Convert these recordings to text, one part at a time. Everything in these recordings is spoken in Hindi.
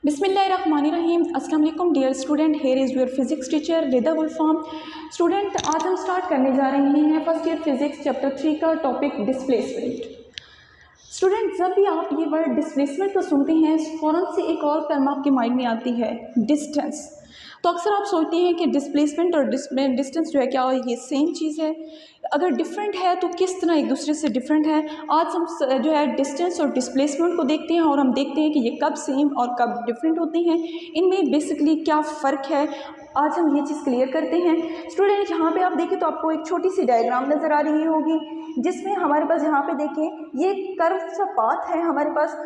बिस्मिल्लाहिर्रहमानिर्रहीम। अस्सलाम वालेकुम dear student, here is your physics teacher Rida वुल्फॉर्म। स्टूडेंट, आज हम स्टार्ट करने जा रहे हैं फर्स्ट ईयर फिजिक्स चैप्टर 3 का टॉपिक डिस्प्लेसमेंट। स्टूडेंट, जब भी आप ये वर्ड डिस्प्लेसमेंट को सुनते हैं फ़ौरन से एक और टर्म आपके माइंड में आती है, डिस्टेंस। तो अक्सर आप सोचते हैं कि डिस्प्लेसमेंट और डिस्टेंस जो है क्या ये सेम चीज़ है? अगर डिफरेंट है तो किस तरह एक दूसरे से डिफरेंट है? आज हम जो है डिस्टेंस और डिस्प्लेसमेंट को देखते हैं और हम देखते हैं कि ये कब सेम और कब डिफरेंट होते हैं, इनमें बेसिकली क्या फ़र्क है। आज हम ये चीज़ क्लियर करते हैं। स्टूडेंट, यहाँ पे आप देखें तो आपको एक छोटी सी डायग्राम नज़र आ रही होगी, जिसमें हमारे पास यहाँ पे देखें ये कर्व सा पाथ है हमारे पास।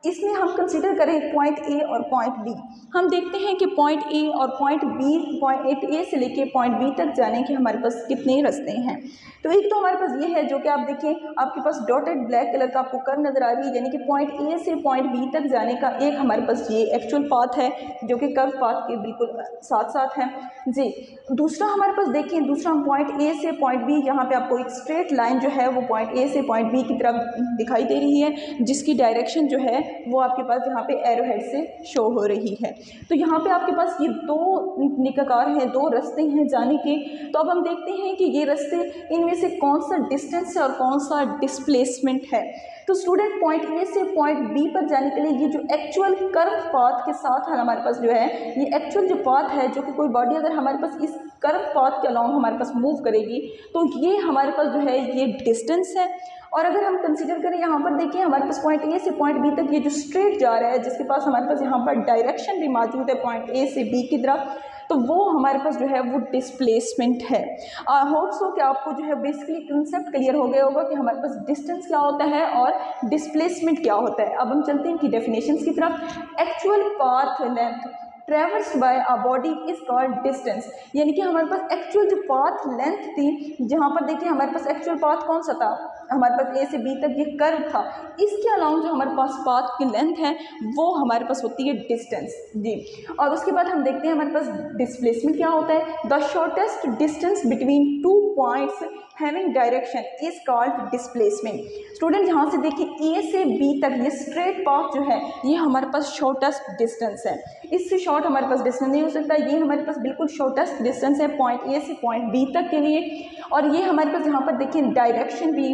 इसमें हम कंसीडर करें पॉइंट ए और पॉइंट बी। हम देखते हैं कि पॉइंट ए और पॉइंट बी, पॉइंट ए से लेके पॉइंट बी तक जाने के हमारे पास कितने रास्ते हैं। तो एक तो हमारे पास ये है जो कि आप देखें आपके पास डॉटेड ब्लैक कलर का आपको कर्व नज़र आ रही है, यानी कि पॉइंट ए से पॉइंट बी तक जाने का एक हमारे पास ये एक्चुअल पाथ है जो कि कर्व पाथ के बिल्कुल साथ साथ है जी। दूसरा हमारे पास देखिए, दूसरा हम पॉइंट ए से पॉइंट बी, यहाँ पे आपको एक स्ट्रेट लाइन जो है वो पॉइंट ए से पॉइंट बी की तरफ दिखाई दे रही है, जिसकी डायरेक्शन जो है वो आपके पास यहाँ पे एरो हेड से शो हो रही है। तो यहाँ पे आपके पास ये दो निकाकार हैं, दो रास्ते हैं जाने के। तो अब हम देखते हैं कि ये रास्ते, इनमें से कौन सा डिस्टेंस है और कौन सा डिस्प्लेसमेंट है। तो स्टूडेंट, पॉइंट ए से पॉइंट बी पर जाने के लिए ये जो एक्चुअल कर्व पाथ के साथ है हमारे पास जो है, ये एक्चुअल जो पाथ है, जो कि कोई बॉडी अगर हमारे पास इस कर्व पाथ के अलॉन्ग हमारे पास मूव करेगी तो ये हमारे पास जो है ये डिस्टेंस है। और अगर हम कंसीडर करें यहाँ पर देखिए हमारे पास पॉइंट ए से पॉइंट बी तक ये जो स्ट्रेट जा रहा है, जिसके पास हमारे पास यहाँ पर डायरेक्शन भी मौजूद है पॉइंट ए से बी की तरफ, तो वो हमारे पास जो है वो डिस्प्लेसमेंट है। आई होप सो कि आपको जो है बेसिकली कंसेप्ट क्लियर हो गया होगा कि हमारे पास डिस्टेंस क्या होता है और डिस्प्लेसमेंट क्या होता है। अब हम चलते हैं कि डेफिनेशंस की तरफ। Actual path length traversed by a body is called distance, यानी कि हमारे पास एक्चुअल जो पाथ लेंथ थी, जहाँ पर देखिए हमारे पास एक्चुअल पाथ कौन सा था, हमारे पास ए से बी तक ये कर्व था, इसके अलावा जो हमारे पास पाथ की लेंथ है वो हमारे पास होती है डिस्टेंस जी। और उसके बाद हम देखते हैं हमारे पास डिस्प्लेसमेंट क्या होता है। The shortest distance between two points having direction is called displacement. Student, यहाँ से देखिए ए से बी तक ये स्ट्रेट पाथ जो है ये हमारे पास शॉर्टेस्ट डिस्टेंस है, इससे शॉर्ट हमारे पास डिस्टेंस नहीं हो सकता। ये हमारे पास बिल्कुल शॉर्टेस्ट डिस्टेंस है पॉइंट ए से पॉइंट बी तक के लिए। और ये हमारे पास यहाँ पर देखिए डायरेक्शन भी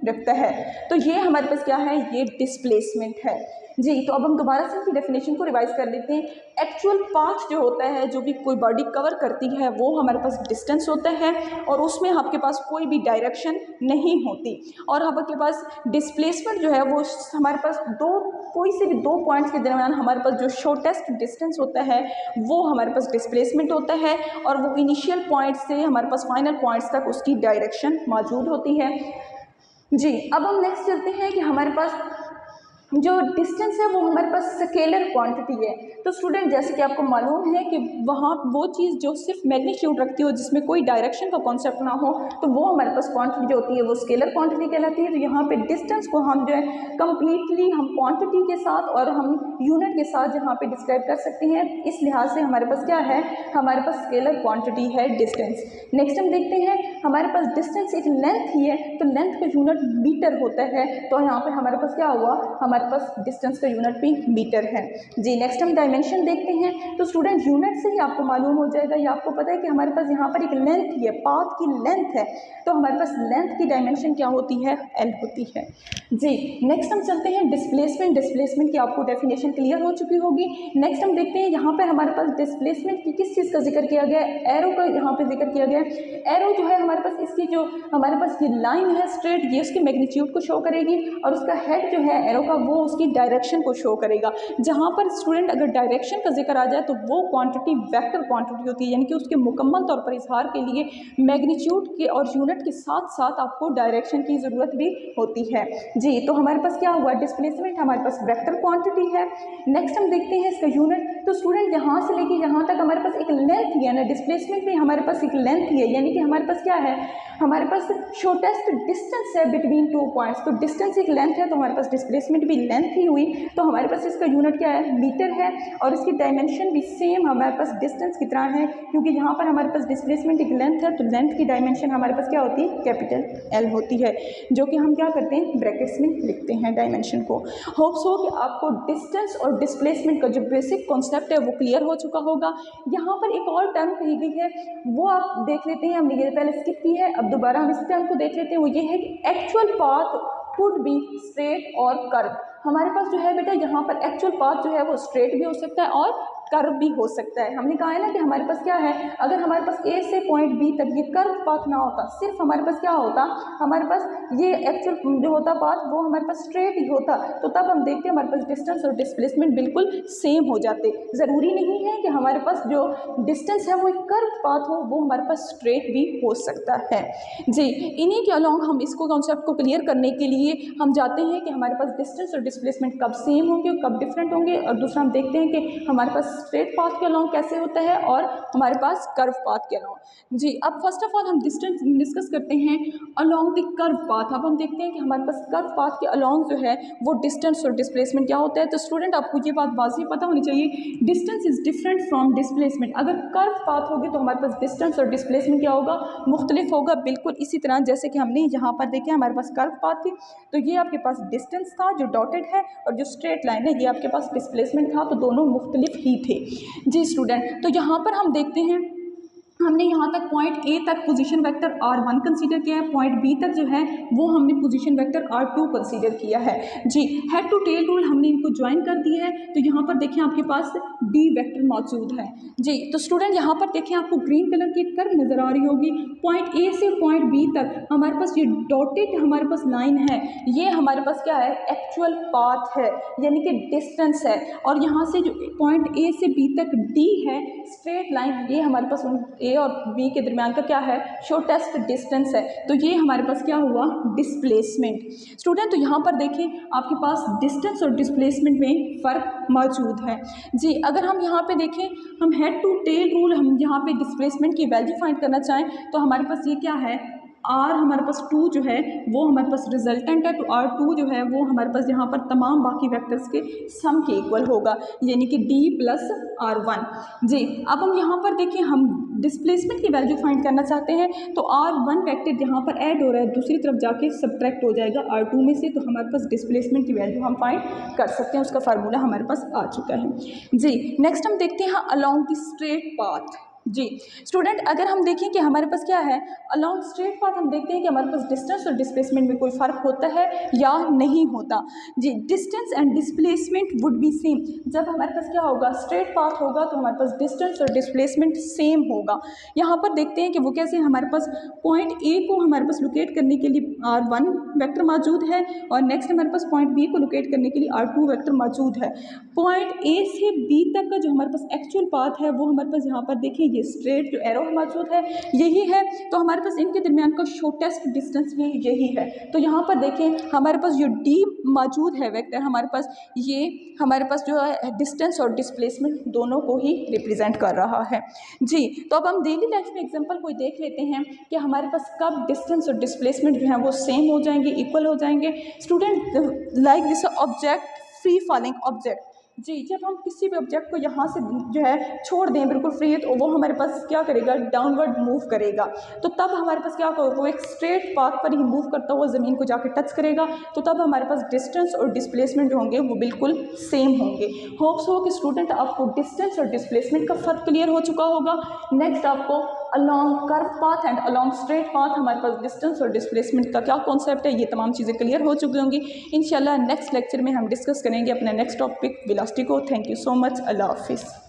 रखता है, तो ये हमारे पास क्या है, ये डिस्प्लेसमेंट है जी। तो अब हम दोबारा से इसकी डेफिनेशन को रिवाइज कर लेते हैं। एक्चुअल पाथ जो होता है, जो भी कोई बॉडी कवर करती है, वो हमारे पास डिस्टेंस होता है और उसमें आपके पास कोई भी डायरेक्शन नहीं होती। और आपके पास डिस्प्लेसमेंट जो है वो हमारे पास कोई से भी दो पॉइंट्स के दरमियान हमारे पास जो शॉर्टेस्ट डिस्टेंस होता है वो हमारे पास डिस्प्लेसमेंट होता है, और वो इनिशियल पॉइंट से हमारे पास फाइनल पॉइंट्स तक उसकी डायरेक्शन मौजूद होती है जी। अब हम नेक्स्ट चलते हैं कि हमारे पास जो डिस्टेंस है वो हमारे पास स्केलर क्वांटिटी है। तो स्टूडेंट, जैसे कि आपको मालूम है कि वहाँ वो चीज़ जो सिर्फ मैग्नीट्यूड रखती हो, जिसमें कोई डायरेक्शन का कॉन्सेप्ट ना हो, तो वो हमारे पास क्वांटिटी जो होती है वो स्केलर क्वांटिटी कहलाती है। तो यहाँ पे डिस्टेंस को हम जो है कम्प्लीटली हम क्वांटिटी के साथ और हम यूनिट के साथ जहाँ पे डिस्क्राइब कर सकते हैं। इस लिहाज से हमारे पास क्या है, हमारे पास स्केलर क्वांटिटी है डिस्टेंस। नेक्स्ट हम देखते हैं हमारे पास डिस्टेंस एक लेंथ ही है, तो लेंथ का यूनिट मीटर होता है। तो यहाँ पे हमारे पास क्या हुआ, हमारे पास डिस्टेंस का यूनिट भी मीटर है जी। नेक्स्ट हम डायमेंशन देखते हैं। तो स्टूडेंट, यूनिट से ही आपको मालूम हो जाएगा, ये आपको पता है कि हमारे पास यहाँ पर एक लेंथ ही है, पाथ की लेंथ है, तो हमारे पास लेंथ की डायमेंशन क्या होती है, एल होती है जी। नेक्स्ट हम चलते हैं डिस्प्लेसमेंट। डिस्प्लेसमेंट की आपको डेफिनेशन क्लियर हो चुकी होगी। नेक्स्ट हम देखते हैं यहाँ पर हमारे पास डिस्प्लेसमेंट की किस चीज़ का जिक्र किया गया है, एरो का यहाँ पे जिक्र किया गया है। एरो जो है हमारे पास इसकी जो हमारे पास ये लाइन है स्ट्रेट, ये उसकी मैग्नीट्यूड को शो करेगी, और उसका हेड जो है एरो का वो उसकी डायरेक्शन को शो करेगा। जहाँ पर स्टूडेंट अगर डायरेक्शन का जिक्र आ जाए तो वो क्वांटिटी वेक्टर क्वांटिटी होती है, यानी कि उसके मुकम्मल तौर पर इजहार के लिए मैग्नीट्यूड के और यूनिट के साथ साथ आपको डायरेक्शन की ज़रूरत भी होती है जी। तो हमारे पास क्या हुआ, डिस्प्लेसमेंट हमारे पास वेक्टर क्वांटिटी है। नेक्स्ट हम देखते हैं इसका यूनिट। तो स्टूडेंट, यहाँ से लेके यहाँ तक हमारे पास एक लेंथ ही है ना, डिस्प्लेसमेंट भी हमारे पास एक लेंथ ही है, यानी कि हमारे पास क्या है, हमारे पास शॉर्टेस्ट डिस्टेंस है बिटवीन टू पॉइंट्स। तो डिस्टेंस एक लेंथ है, तो हमारे पास डिस्प्लेसमेंट भी लेंथ ही हुई तो हमारे पास इसका यूनिट क्या है, मीटर है, और इसकी डायमेंशन भी सेम हमारे पास डिस्टेंस की तरह है, क्योंकि यहाँ पर हमारे पास डिस्प्लेसमेंट एक लेंथ है, तो लेंथ की डायमेंशन हमारे पास क्या होती है, कैपिटल एल होती है, जो कि हम क्या करते हैं, ब्रैकेट्स में लिखते हैं डायमेंशन को। होप्स हो कि आपको डिस्टेंस और डिस्प्लेसमेंट का जो बेसिक कॉन्सेप्ट है वो क्लियर हो चुका होगा। यहाँ पर एक और टर्म कही गई है, वो आप देख लेते हैं, हमने ये पहले स्किप की है, अब दोबारा हम इस टर्म को देख लेते हैं। वो ये है कि actual path could be straight और कर्व। हमारे पास जो है बेटा यहाँ पर एक्चुअल पाथ जो है वो स्ट्रेट भी हो सकता है और कर्व भी हो सकता है। हमने कहा है ना कि हमारे पास क्या है, अगर हमारे पास ए से पॉइंट बी तक ये कर्व पाथ ना होता, सिर्फ हमारे पास क्या होता, हमारे पास ये एक्चुअल जो होता पाथ वो हमारे पास स्ट्रेट ही होता, तो तब हम देखते हैं हमारे पास डिस्टेंस और डिस्प्लेसमेंट बिल्कुल सेम हो जाते। ज़रूरी नहीं है कि हमारे पास जो डिस्टेंस है वो एक कर्व पाथ हो, वो हमारे पास स्ट्रेट भी हो सकता है जी। इन्हीं के अलॉन्ग हम इसको कॉन्सेप्ट को क्लियर करने के लिए हम जाते हैं कि हमारे पास डिस्टेंस और डिस्प्लेसमेंट कब सेम होंगे और कब डिफरेंट होंगे, और दूसरा हम देखते हैं कि हमारे पास स्ट्रेट पाथ के अलॉन्ग कैसे होता है और हमारे पास कर्व पाथ के अलॉन्ग जी। अब फर्स्ट ऑफ ऑल हम डिस्टेंस डिस्कस करते हैं अलॉन्ग द कर्व पाथ। अब हम देखते हैं कि हमारे पास कर्व पाथ के अलॉन्ग जो है वो डिस्टेंस और डिस्प्लेसमेंट क्या होता है। तो स्टूडेंट आपको ये बात वाज़ेह पता होनी चाहिए, distance is different from displacement. अगर कर्व पाथ होगी तो हमारे पास डिस्टेंस और डिस्प्लेसमेंट क्या होगा, मुख्तलिफ होगा। बिल्कुल इसी तरह जैसे कि हमने यहाँ पर देखे हमारे पास कर्व पाथ थी, तो ये आपके पास डिस्टेंस था जो डॉटेड है, और जो स्ट्रेट लाइन है ये आपके पास डिस्प्लेसमेंट था, तो दोनों मुख्तलिफ ही थे जी स्टूडेंट। तो यहाँ पर हम देखते हैं, हमने यहाँ तक पॉइंट ए तक पोजीशन वेक्टर r1 कंसीडर किया है, पॉइंट बी तक जो है वो हमने पोजीशन वेक्टर r2 कंसीडर किया है जी। हेड टू टेल रूल हमने इनको ज्वाइन कर दिया है, तो यहाँ पर देखें आपके पास d वेक्टर मौजूद है जी। तो स्टूडेंट यहाँ पर देखें आपको ग्रीन कलर की कर्व नज़र आ रही होगी, पॉइंट ए से पॉइंट बी तक हमारे पास ये डॉटेड हमारे पास लाइन है, ये हमारे पास क्या है, एक्चुअल पाथ है, यानी कि डिस्टेंस है। और यहाँ से जो पॉइंट ए से बी तक d है स्ट्रेट लाइन, ये हमारे पास ए और बी के दरमियान का क्या है, शॉर्टेस्ट डिस्टेंस है, तो ये हमारे पास क्या हुआ, डिस्प्लेसमेंट। स्टूडेंट तो यहाँ पर देखें आपके पास डिस्टेंस और डिस्प्लेसमेंट में फ़र्क मौजूद है जी। अगर हम यहाँ पे देखें, हम हेड टू टेल रूल, हम यहाँ पे डिस्प्लेसमेंट की वैल्यू फाइंड करना चाहें तो हमारे पास ये क्या है, आर हमारे पास 2 जो है वो हमारे पास रिजल्टेंट है, तो r2 जो है वो हमारे पास यहाँ पर तमाम बाकी वेक्टर्स के सम के इक्वल होगा, यानी कि d प्लस r1 जी। अब हम यहाँ पर देखें, हम डिस्प्लेसमेंट की वैल्यू फाइंड करना चाहते हैं, तो r1 वेक्टर यहाँ पर ऐड हो रहा है, दूसरी तरफ जाके सब्ट्रैक्ट हो जाएगा r2 में से, तो हमारे पास डिस्प्लेसमेंट की वैल्यू हम फाइंड कर सकते हैं, उसका फार्मूला हमारे पास आ चुका है जी। नेक्स्ट हम देखते हैं अलॉन्ग द स्ट्रेट पाथ जी। स्टूडेंट अगर हम देखें कि हमारे पास क्या है, अलॉन्ग स्ट्रेट पाथ हम देखते हैं कि हमारे पास डिस्टेंस और डिस्प्लेसमेंट में कोई फ़र्क होता है या नहीं होता जी। Distance and displacement would be same. जब हमारे पास क्या होगा, स्ट्रेट पाथ होगा तो हमारे पास डिस्टेंस और डिस्प्लेसमेंट सेम होगा। यहाँ पर देखते हैं कि वो कैसे, हमारे पास पॉइंट ए को हमारे पास लोकेट करने के लिए r1 वेक्टर मौजूद है, और नेक्स्ट हमारे पास पॉइंट बी को लोकेट करने के लिए r2 वेक्टर मौजूद है। पॉइंट ए से बी तक का जो हमारे पास एक्चुअल पाथ है वो हमारे पास यहाँ पर देखिए स्ट्रेट जो एरो मौजूद है यही है, तो हमारे पास इनके दरमियान का शॉर्टेस्ट डिस्टेंस भी यही है। तो यहाँ पर देखें हमारे पास जो d मौजूद है वेक्टर, हमारे पास ये हमारे पास जो है डिस्टेंस और डिस्प्लेसमेंट दोनों को ही रिप्रेजेंट कर रहा है जी। तो अब हम डेली लाइफ में एग्जांपल कोई देख लेते हैं कि हमारे पास कब डिस्टेंस और डिस्प्लेसमेंट जो है वो सेम हो जाएंगे, इक्वल हो जाएंगे। Student like this object free falling object जी, जब हम किसी भी ऑब्जेक्ट को यहाँ से जो है छोड़ दें बिल्कुल फ्री, तो वो हमारे पास क्या करेगा, डाउनवर्ड मूव करेगा, तो तब हमारे पास क्या होगा, वो एक स्ट्रेट पाथ पर ही मूव करता हुआ ज़मीन को जाकर टच करेगा, तो तब हमारे पास डिस्टेंस और डिस्प्लेसमेंट जो होंगे वो बिल्कुल सेम होंगे। होप्स हो कि स्टूडेंट आपको डिस्टेंस और डिस्प्लेसमेंट का फ़र्क क्लियर हो चुका होगा। नेक्स्ट आपको along curve path and along straight path हमारे पास डिस्टेंस और डिस्प्लेसमेंट का क्या कॉन्सेप्ट है, ये तमाम चीज़ें क्लियर हो चुकी होंगी। इंशाल्लाह नेक्स्ट लेक्चर में हम डिस्कस करेंगे अपना नेक्स्ट टॉपिक वेलोसिटी को। थैंक यू सो मच, अल्लाह हाफिज़।